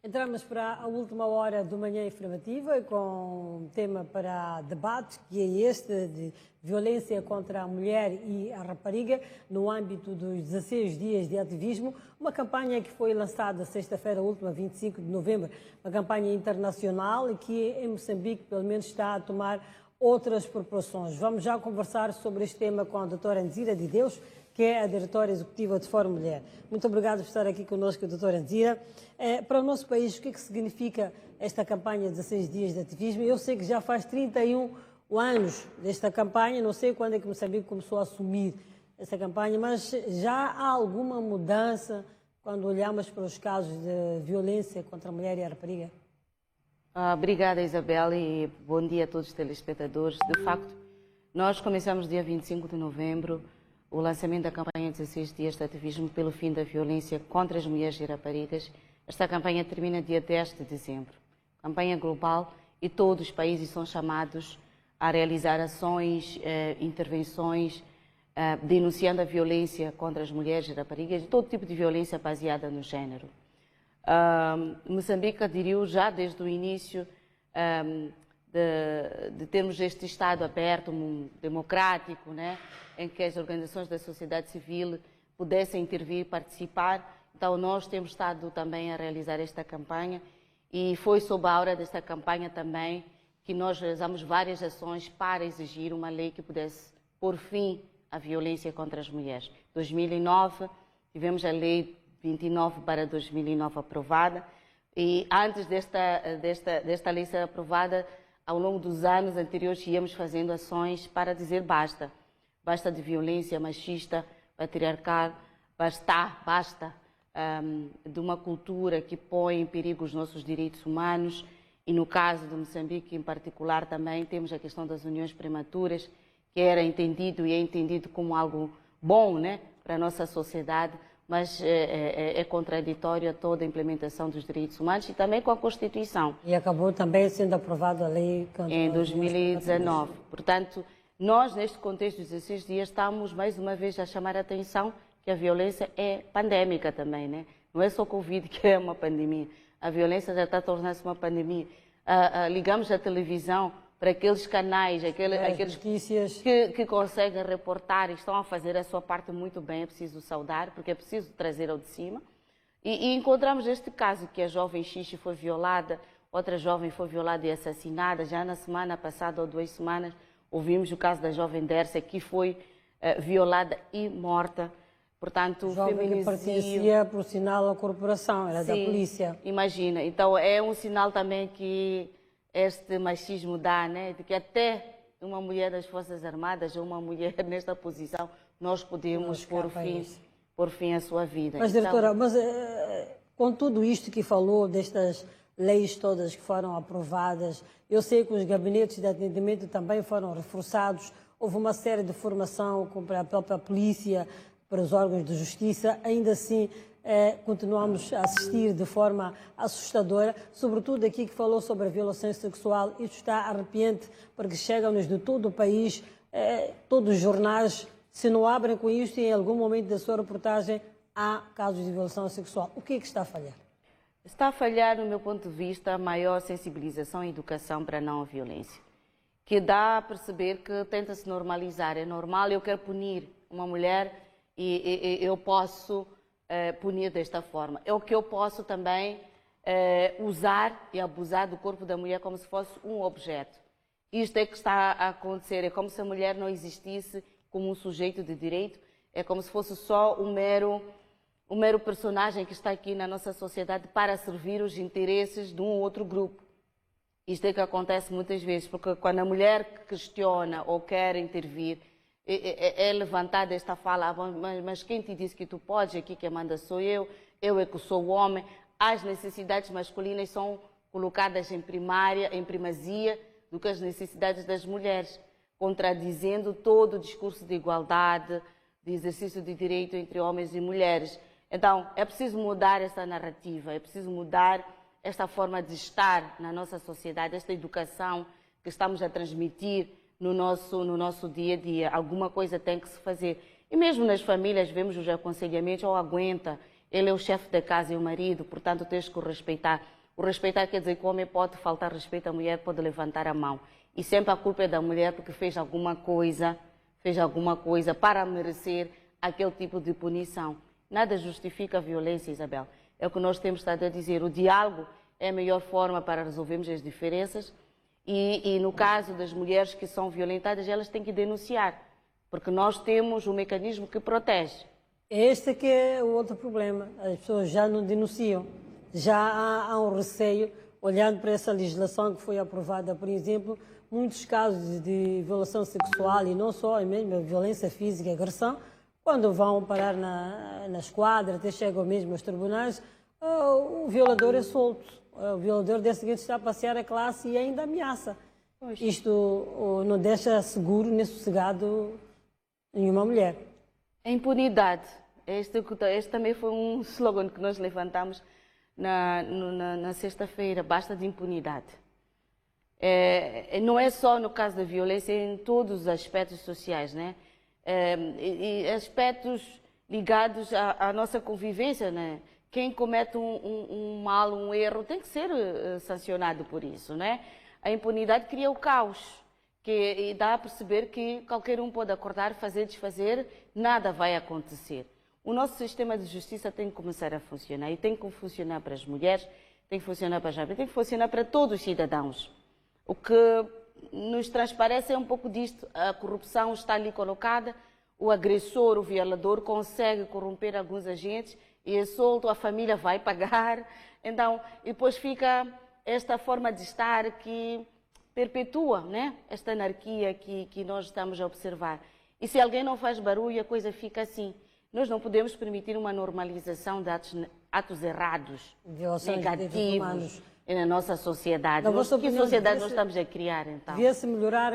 Entramos para a última hora do Manhã Informativa com um tema para debate, que é este de violência contra a mulher e a rapariga no âmbito dos 16 dias de ativismo, uma campanha que foi lançada sexta-feira última, 25 de novembro, uma campanha internacional e que em Moçambique pelo menos está a tomar outras proporções. Vamos já conversar sobre este tema com a doutora Anzira de Deus, que é a diretora executiva de Fórum Mulher. Muito obrigada por estar aqui conosco, doutora Anzira. Para o nosso país, o que significa esta campanha de 16 dias de ativismo? Eu sei que já faz 31 anos desta campanha, não sei quando é que Moçambique começou a assumir essa campanha, mas já há alguma mudança quando olhamos para os casos de violência contra a mulher e a rapariga? Obrigada, Isabel, e bom dia a todos os telespectadores. De facto, nós começamos dia 25 de novembro o lançamento da campanha 16 dias de ativismo pelo fim da violência contra as mulheres e raparigas. Esta campanha termina dia 10 de dezembro. Campanha global e todos os países são chamados a realizar ações, intervenções, denunciando a violência contra as mulheres e raparigas e todo tipo de violência baseada no género. Moçambique aderiu já desde o início de termos este Estado aberto, democrático, né, em que as organizações da sociedade civil pudessem intervir, participar. Então, nós temos estado também a realizar esta campanha e foi sob a aura desta campanha também que nós realizamos várias ações para exigir uma lei que pudesse pôr fim à violência contra as mulheres. Em 2009, tivemos a Lei 29/2009 aprovada e antes desta lei ser aprovada, ao longo dos anos anteriores, íamos fazendo ações para dizer basta. Basta de violência machista, patriarcal, basta de uma cultura que põe em perigo os nossos direitos humanos. E no caso de Moçambique, em particular, também temos a questão das uniões prematuras, que era entendido e é entendido como algo bom, né, para a nossa sociedade, mas é contraditório a toda a implementação dos direitos humanos e também com a Constituição. E acabou também sendo aprovada a lei em 2019. Portanto, nós, neste contexto dos 16 dias, estamos mais uma vez a chamar a atenção que a violência é pandémica também, né? Não é só Covid que é uma pandemia. A violência já está a tornar-se uma pandemia. Ligamos a televisão para aqueles canais, aqueles que conseguem reportar e estão a fazer a sua parte muito bem, é preciso saudar, porque é preciso trazer ao de cima. E encontramos este caso, que a jovem Xixi foi violada, outra jovem foi violada e assassinada. Já na semana passada, ou 2 semanas, ouvimos o caso da jovem Dércia, que foi violada e morta. Portanto, o feminicídio que pertencia, por sinal, à corporação, era da polícia. Imagina. Então, é um sinal também que este machismo dá, né? De que até uma mulher das Forças Armadas ou uma mulher nesta posição, nós podemos pôr fim à sua vida. Mas, diretora, com tudo isto que falou, destas leis todas que foram aprovadas, eu sei que os gabinetes de atendimento também foram reforçados, houve uma série de formação para a própria polícia, para os órgãos de justiça, ainda assim continuamos a assistir de forma assustadora, sobretudo aqui que falou sobre a violação sexual. Isto está arrepiante, porque chegam-nos de todo o país, todos os jornais, se não abrem com isto, em algum momento da sua reportagem há casos de violação sexual. O que é que está a falhar? Está a falhar, no meu ponto de vista, a maior sensibilização e educação para a não violência, que dá a perceber que tenta-se normalizar. É normal, eu quero punir uma mulher e eu posso punir desta forma. É o que eu posso também usar e abusar do corpo da mulher como se fosse um objeto. Isto é que está a acontecer. É como se a mulher não existisse como um sujeito de direito. É como se fosse só um mero personagem que está aqui na nossa sociedade para servir os interesses de um ou outro grupo. Isto é que acontece muitas vezes, porque quando a mulher questiona ou quer intervir, é levantada esta fala, mas quem te disse que tu podes? Aqui quem manda sou eu é que sou o homem. As necessidades masculinas são colocadas em primazia do que as necessidades das mulheres, contradizendo todo o discurso de igualdade, de exercício de direito entre homens e mulheres. Então, é preciso mudar essa narrativa, é preciso mudar esta forma de estar na nossa sociedade, esta educação que estamos a transmitir no nosso dia a dia. Alguma coisa tem que se fazer. E mesmo nas famílias vemos os aconselhamentos, ou aguenta, Ele é o chefe da casa e o marido, portanto tens que o respeitar. O respeitar quer dizer que o homem pode faltar respeito à mulher, pode levantar a mão. E sempre a culpa é da mulher porque fez alguma coisa para merecer aquele tipo de punição. Nada justifica a violência, Isabel. É o que nós temos estado a dizer. O diálogo é a melhor forma para resolvermos as diferenças e no caso das mulheres que são violentadas, elas têm que denunciar, porque nós temos um mecanismo que protege. Este que é o outro problema. As pessoas já não denunciam. Já há um receio, olhando para essa legislação que foi aprovada, por exemplo, muitos casos de violação sexual e não só, é mesmo a violência física e agressão, quando vão parar na esquadra, até chegam mesmo aos tribunais, o violador é solto. O violador, desse seguinte, está a passear a classe e ainda ameaça. Pois. Isto não deixa seguro nem sossegado nenhuma mulher. A impunidade. Este também foi um slogan que nós levantamos na sexta-feira. Basta de impunidade. Não é só no caso da violência, é em todos os aspectos sociais, né? E aspectos ligados à nossa convivência, né? Quem comete um mal, um erro, tem que ser sancionado por isso, né? A impunidade cria o caos, e dá a perceber que qualquer um pode acordar, fazer, desfazer, nada vai acontecer. O nosso sistema de justiça tem que começar a funcionar, e tem que funcionar para as mulheres, tem que funcionar para as jovens, tem que funcionar para todos os cidadãos. O que nos transparece é um pouco disto: a corrupção está ali colocada, o agressor, o violador, consegue corromper alguns agentes e é solto, a família vai pagar. Então, e depois fica esta forma de estar que perpetua, né? Esta anarquia que nós estamos a observar. E se alguém não faz barulho, a coisa fica assim. Nós não podemos permitir uma nормalização de atos errados, negativos na nossa sociedade. Que sociedade nós estamos a criar, então? Devia-se melhorar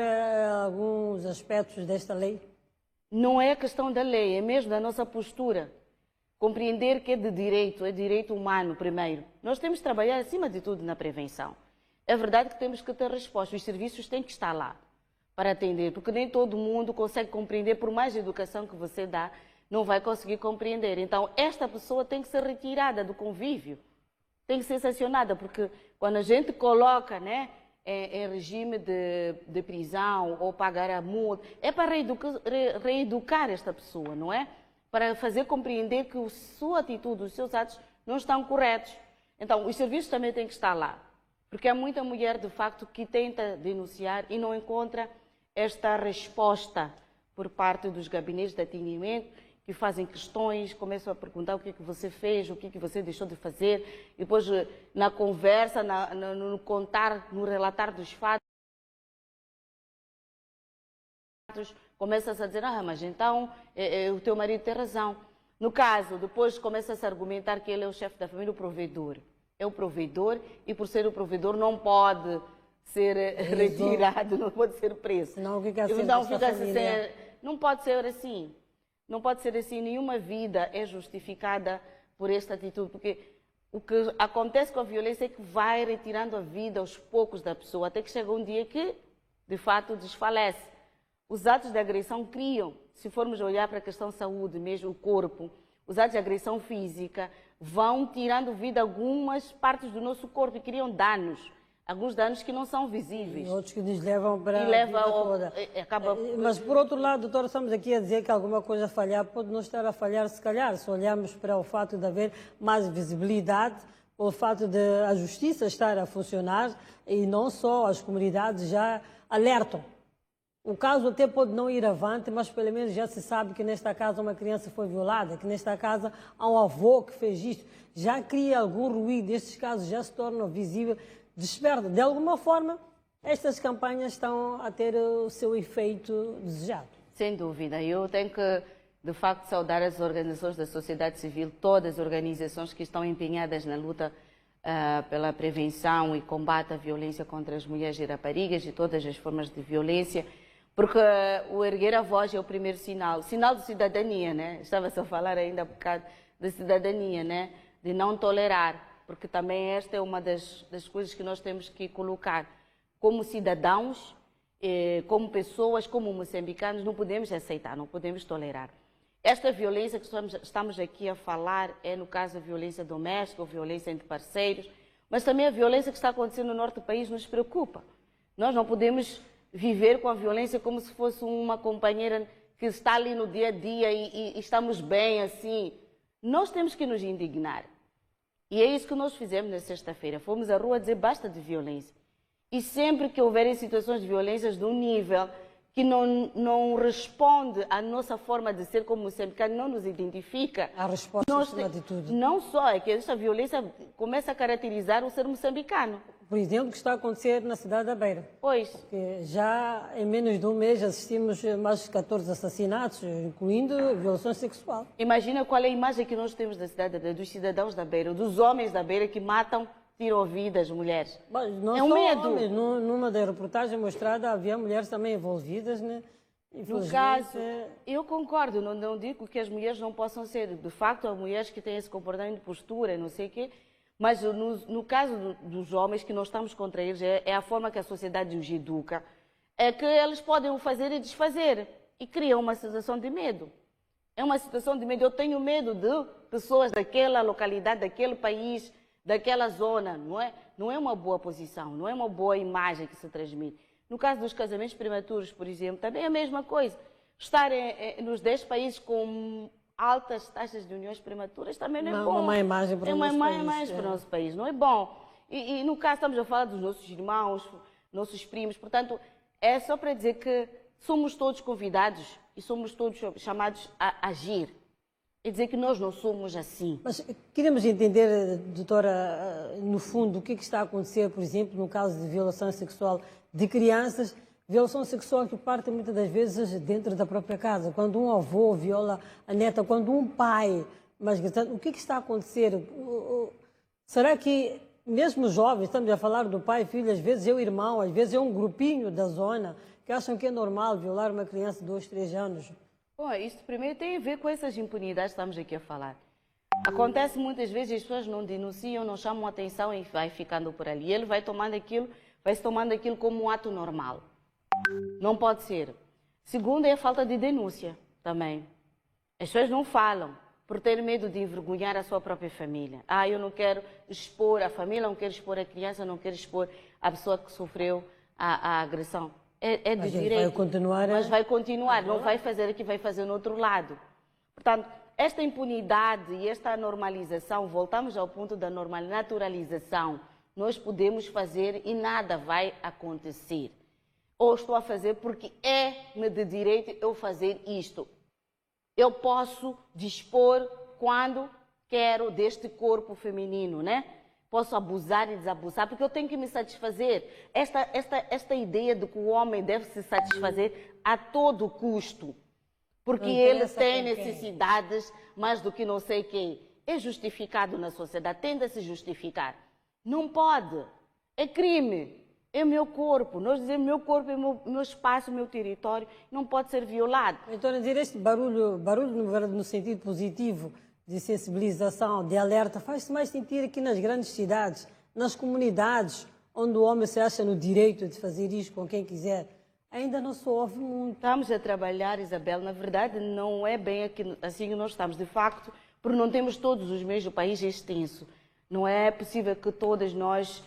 alguns aspectos desta lei? Não é questão da lei, é mesmo da nossa postura. Compreender que é direito humano primeiro. Nós temos que trabalhar, acima de tudo, na prevenção. É verdade que temos que ter resposta, os serviços têm que estar lá para atender, porque nem todo mundo consegue compreender, por mais educação que você dá, não vai conseguir compreender. Então, esta pessoa tem que ser retirada do convívio, tem que ser sancionada, porque quando a gente coloca, né, em regime de prisão ou pagar a multa, é para reeducar esta pessoa, não é? Para fazer compreender que a sua atitude, os seus atos não estão corretos. Então, os serviços também têm que estar lá. Porque há muita mulher, de facto, que tenta denunciar e não encontra esta resposta por parte dos gabinetes de atendimento, que fazem questões, começam a perguntar o que é que você fez, o que é que você deixou de fazer, e depois na conversa, no contar, no relatar dos fatos, começa-se a dizer, mas então o teu marido tem razão. No caso, depois começa-se a argumentar que ele é o chefe da família, o provedor. É o provedor e por ser o provedor não pode ser retirado, não pode ser preso. Não fica assim, não pode ser assim. Não pode ser assim. Nenhuma vida é justificada por esta atitude, porque o que acontece com a violência é que vai retirando a vida aos poucos da pessoa, até que chega um dia que, de fato, desfalece. Os atos de agressão criam, se formos olhar para a questão de saúde, mesmo o corpo, os atos de agressão física vão tirando vida a algumas partes do nosso corpo e criam danos. Alguns danos que não são visíveis. E outros que nos levam para a vida toda. Mas, por outro lado, doutora, estamos aqui a dizer que alguma coisa a falhar pode não estar a falhar, se calhar, se olharmos para o fato de haver mais visibilidade, o fato de a justiça estar a funcionar e não só as comunidades já alertam. O caso até pode não ir avante, mas pelo menos já se sabe que nesta casa uma criança foi violada, que nesta casa há um avô que fez isto. Já cria algum ruído, estes casos já se tornam visíveis, desperta. De alguma forma, estas campanhas estão a ter o seu efeito desejado. Sem dúvida. Eu tenho que, de facto, saudar as organizações da sociedade civil, todas as organizações que estão empenhadas na luta pela prevenção e combate à violência contra as mulheres e raparigas e todas as formas de violência. Porque o erguer a voz é o primeiro sinal de cidadania, né? Estava-se a falar ainda há bocado de cidadania, né? De não tolerar, porque também esta é uma das coisas que nós temos que colocar. Como cidadãos, como pessoas, como moçambicanos, não podemos aceitar, não podemos tolerar. Esta violência que estamos aqui a falar é, no caso, a violência doméstica ou violência entre parceiros, mas também a violência que está acontecendo no norte do país nos preocupa. Nós não podemos viver com a violência como se fosse uma companheira que está ali no dia a dia e estamos bem assim. Nós temos que nos indignar. E é isso que nós fizemos na sexta-feira. Fomos à rua dizer basta de violência. E sempre que houverem situações de violências de um nível que não responde à nossa forma de ser como moçambicano, não nos identifica. A resposta acima de tudo. Não só é que esta violência começa a caracterizar o ser moçambicano. Por exemplo, o que está a acontecer na cidade da Beira. Pois. Que já em menos de um mês assistimos a mais de 14 assassinatos, incluindo violação sexual. Imagina qual é a imagem que nós temos da cidade da Beira, dos cidadãos da Beira, dos homens da Beira que matam, tiram a vida das mulheres. Mas não é um só medo. Homens. Numa das reportagens mostrada havia mulheres também envolvidas, né? No caso, eu concordo, não digo que as mulheres não possam ser. De facto, há mulheres que têm esse comportamento de postura, não sei o quê. Mas no caso dos homens, que nós estamos contra eles, é a forma que a sociedade os educa, é que eles podem o fazer e desfazer. E criam uma situação de medo. É uma situação de medo. Eu tenho medo de pessoas daquela localidade, daquele país, daquela zona. Não é uma boa posição, não é uma boa imagem que se transmite. No caso dos casamentos prematuros, por exemplo, também é a mesma coisa. Estar nos 10 países com altas taxas de uniões prematuras também não é bom. Uma má imagem para o nosso país. É uma má imagem para o nosso país, não é bom. E no caso estamos a falar dos nossos irmãos, nossos primos, portanto, é só para dizer que somos todos convidados e somos todos chamados a agir. E dizer que nós não somos assim. Mas queremos entender, doutora, no fundo, o que está a acontecer, por exemplo, no caso de violação sexual de crianças, violação sexual que parte muitas das vezes dentro da própria casa, quando um avô viola a neta, quando um pai, mas o que está a acontecer? Será que mesmo jovens, estamos a falar do pai, filho, às vezes é o irmão, às vezes é um grupinho da zona, que acham que é normal violar uma criança de 2, 3 anos? Bom, isso primeiro tem a ver com essas impunidades que estamos aqui a falar. Acontece muitas vezes as pessoas não denunciam, não chamam atenção e vai ficando por ali. Ele vai se tomando aquilo como um ato normal. Não pode ser. Segundo é a falta de denúncia também. As pessoas não falam por ter medo de envergonhar a sua própria família. Eu não quero expor a família, não quero expor a criança, não quero expor a pessoa que sofreu a agressão. É de direito, vai continuar mas vai continuar, não vai fazer aqui, vai fazer no outro lado. Portanto, esta impunidade e esta normalização, voltamos ao ponto da naturalização, nós podemos fazer e nada vai acontecer. Ou estou a fazer porque é-me de direito eu fazer isto. Eu posso dispor quando quero deste corpo feminino, né? Posso abusar e desabusar, porque eu tenho que me satisfazer. Esta ideia de que o homem deve se satisfazer a todo custo, porque ele tem necessidades mais do que não sei quem, é justificado na sociedade, tende a se justificar. Não pode. É crime. É meu corpo. Nós dizemos meu corpo é meu espaço, meu território, não pode ser violado. Então, dizer este barulho no sentido positivo, de sensibilização, de alerta, faz-se mais sentido aqui nas grandes cidades, nas comunidades, onde o homem se acha no direito de fazer isto com quem quiser. Ainda não se ouve muito. Estamos a trabalhar, Isabel, na verdade não é bem assim que nós estamos, de facto, porque não temos todos os meios, o país é extenso. Não é possível que todas nós,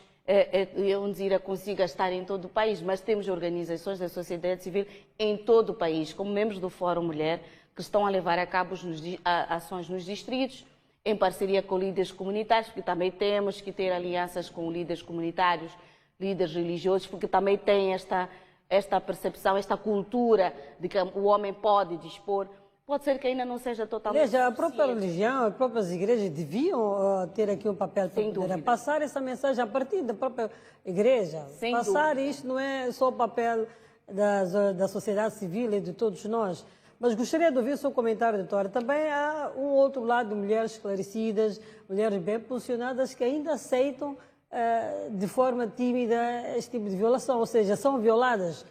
Ondira, consiga estar em todo o país, mas temos organizações da sociedade civil em todo o país, como membros do Fórum Mulher, que estão a levar a cabo ações nos distritos, em parceria com líderes comunitários, porque também temos que ter alianças com líderes comunitários, líderes religiosos, porque também tem esta percepção, esta cultura de que o homem pode dispor. Pode ser que ainda não seja totalmente suficiente. A própria religião, as próprias igrejas deviam ter aqui um papel para poder passar essa mensagem a partir da própria igreja. Sem passar dúvida. Isto não é só o papel da sociedade civil e de todos nós. Mas gostaria de ouvir o seu comentário, doutora. Também há um outro lado de mulheres esclarecidas, mulheres bem posicionadas que ainda aceitam de forma tímida este tipo de violação, ou seja, são violadas,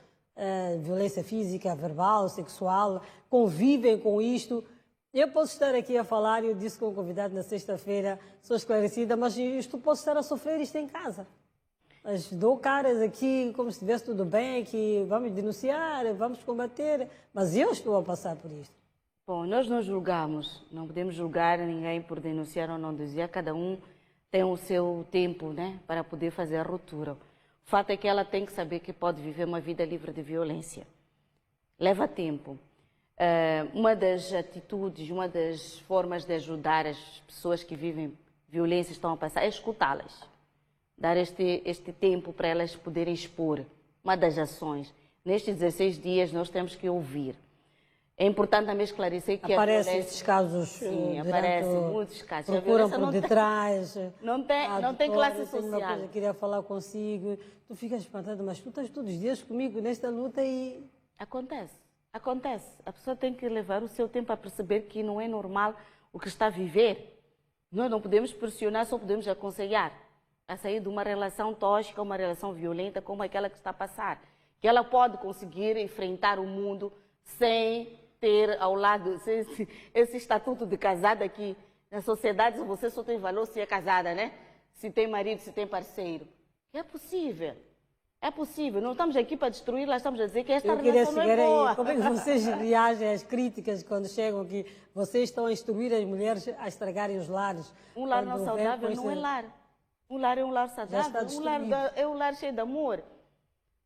violência física, verbal, sexual, convivem com isto. Eu posso estar aqui a falar, eu disse com o convidado na sexta-feira, sou esclarecida, mas isto posso estar a sofrer isto em casa. Mas dou caras aqui como se estivesse tudo bem, que vamos denunciar, vamos combater, mas eu estou a passar por isto. Bom, nós não julgamos, não podemos julgar ninguém por denunciar ou não denunciar, cada um tem o seu tempo, né, para poder fazer a ruptura. O fato é que ela tem que saber que pode viver uma vida livre de violência. Leva tempo. Uma das atitudes, uma das formas de ajudar as pessoas que vivem violência, estão a passar, é escutá-las. Dar este tempo para elas poderem expor. Uma das ações. Nestes 16 dias nós temos que ouvir. É importante também esclarecer que aparecem esses casos. Sim, aparecem muitos casos. Procuram por detrás. Não tem classe social. Uma coisa, queria falar consigo. Tu ficas espantada, mas tu estás todos os dias comigo nesta luta e... Acontece. A pessoa tem que levar o seu tempo a perceber que não é normal o que está a viver. Nós não podemos pressionar, só podemos aconselhar a sair de uma relação tóxica, uma relação violenta como aquela que está a passar. Que ela pode conseguir enfrentar o mundo sem ter ao lado esse estatuto de casada aqui. Na sociedade você só tem valor se é casada, né? Se tem marido, se tem parceiro. É possível. É possível. Não estamos aqui para destruí-la, estamos a dizer que esta relação não é boa. Aí, como é que vocês reagem às críticas quando chegam aqui? Vocês estão a instruir as mulheres a estragarem os lares. Um lar não saudável não é lar. Um lar é um lar saudável. Um lar é um lar cheio de amor.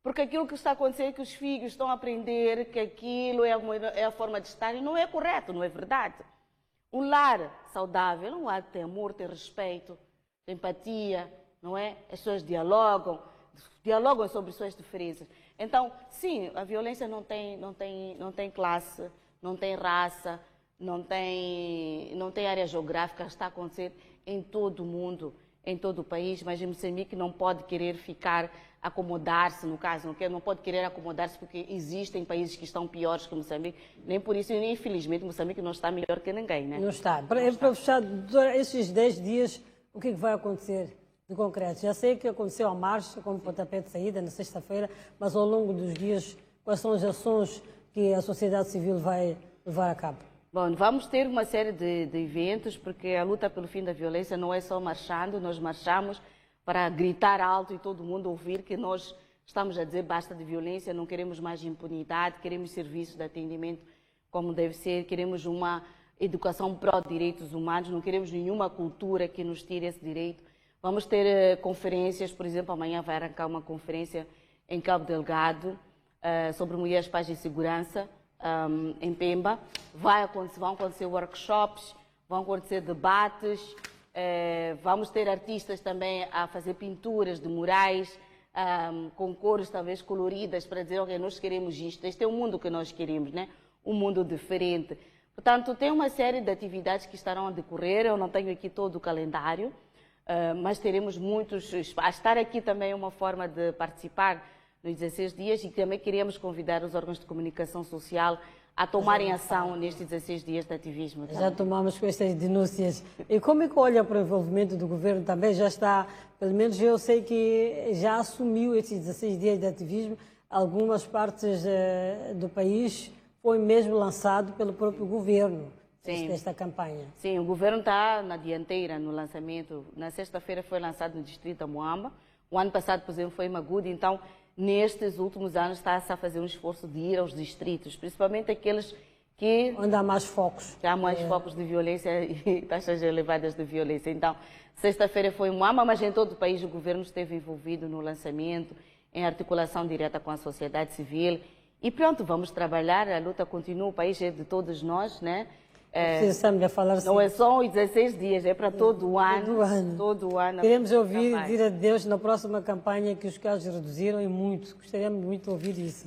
Porque aquilo que está acontecendo é que os filhos estão a aprender que aquilo é a forma de estar e não é correto, não é verdade. Um lar saudável é um lar que tem amor, tem respeito, tem empatia, não é? As pessoas dialogam sobre suas diferenças. Então, sim, a violência não tem classe, não tem raça, não tem área geográfica, está a acontecer em todo o mundo, em todo o país, mas em Moçambique não pode querer acomodar-se, no caso, não pode querer acomodar-se porque existem países que estão piores que Moçambique, nem por isso, nem infelizmente, Moçambique não está melhor que ninguém, né? Não está. Para fechar, esses 10 dias, o que vai acontecer de concreto? Já sei que aconteceu a marcha, como pontapé de saída, na sexta-feira, mas ao longo dos dias, quais são as ações que a sociedade civil vai levar a cabo? Bom, vamos ter uma série de eventos, porque a luta pelo fim da violência não é só marchando, nós marchamos para gritar alto e todo mundo ouvir que nós estamos a dizer basta de violência, não queremos mais impunidade, queremos serviços de atendimento como deve ser, queremos uma educação pró-direitos humanos, não queremos nenhuma cultura que nos tire esse direito. Vamos ter conferências, por exemplo, amanhã vai arrancar uma conferência em Cabo Delgado sobre mulheres, paz e segurança, em Pemba. Vão acontecer workshops, vão acontecer debates, vamos ter artistas também a fazer pinturas de murais, com cores talvez coloridas, para dizer, ok, nós queremos isto, este é o mundo que nós queremos, né? Um mundo diferente. Portanto, tem uma série de atividades que estarão a decorrer, eu não tenho aqui todo o calendário, mas teremos muitos. Estar aqui também é uma forma de participar nos 16 dias e também queríamos convidar os órgãos de comunicação social a tomarem ação nestes 16 dias de ativismo. Já tomamos com estas denúncias. E como é que olha para o envolvimento do governo também? Já está, pelo menos eu sei que já assumiu estes 16 dias de ativismo. Algumas partes do país foi mesmo lançado pelo próprio governo. Desta campanha. Sim, o governo está na dianteira no lançamento. Na sexta-feira foi lançado no distrito da Moamba. O ano passado, por exemplo, foi em Magude. Então, nestes últimos anos, está-se a fazer um esforço de ir aos distritos, principalmente aqueles que... Onde há mais focos. Há mais focos de violência e taxas elevadas de violência. Então, sexta-feira foi em Moamba, mas em todo o país o governo esteve envolvido no lançamento, em articulação direta com a sociedade civil. E pronto, vamos trabalhar, a luta continua, o país é de todos nós, né? Não é só os 16 dias, é para todo o ano. Todo ano. Queremos ouvir, dizer a Deus na próxima campanha que os casos reduziram e muito. Gostaríamos muito de ouvir isso.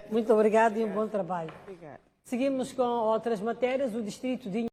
Muito obrigado e um bom trabalho. Obrigada. Seguimos com outras matérias. O distrito de